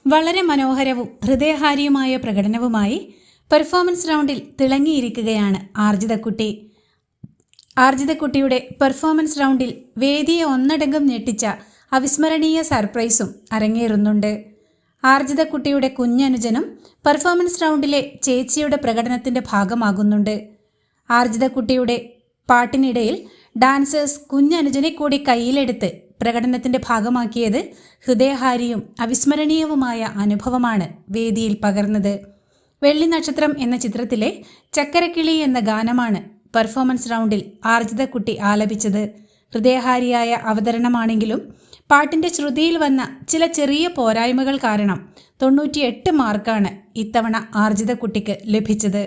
വളരെ മനോഹരവും ഹൃദയഹാരിയുമായ പ്രകടനവുമായി പെർഫോമൻസ് റൗണ്ടിൽ തിളങ്ങിയിരിക്കുകയാണ് ആർജിതക്കുട്ടി. ആർജിതക്കുട്ടിയുടെ പെർഫോമൻസ് റൗണ്ടിൽ വേദിയെ ഒന്നടങ്കം ഞെട്ടിച്ച അവിസ്മരണീയ സർപ്രൈസും അരങ്ങേറുന്നുണ്ട്. ആർജിതക്കുട്ടിയുടെ കുഞ്ഞനുജനും പെർഫോമൻസ് റൗണ്ടിലെ ചേച്ചിയുടെ പ്രകടനത്തിന്റെ ഭാഗമാകുന്നുണ്ട്. ആർജിതക്കുട്ടിയുടെ പാട്ടിനിടയിൽ ഡാൻസേഴ്സ് കുഞ്ഞനുജനെ കൂടി കയ്യിലെടുത്ത് പ്രകടനത്തിന്റെ ഭാഗമാക്കിയത് ഹൃദയഹാരിയും അവിസ്മരണീയവുമായ അനുഭവമാണ് വേദിയിൽ പകർന്നത്. വെള്ളി നക്ഷത്രം എന്ന ചിത്രത്തിലെ ചക്കരക്കിളി എന്ന ഗാനമാണ് പെർഫോമൻസ് റൗണ്ടിൽ ആർജിതക്കുട്ടി ആലപിച്ചത്. ഹൃദയഹാരിയായ അവതരണമാണെങ്കിലും പാട്ടിന്റെ ശ്രുതിയിൽ വന്ന ചില ചെറിയ പോരായ്മകൾ കാരണം 98 മാർക്കാണ് ഇത്തവണ ആർജിതക്കുട്ടിക്ക് ലഭിച്ചത്.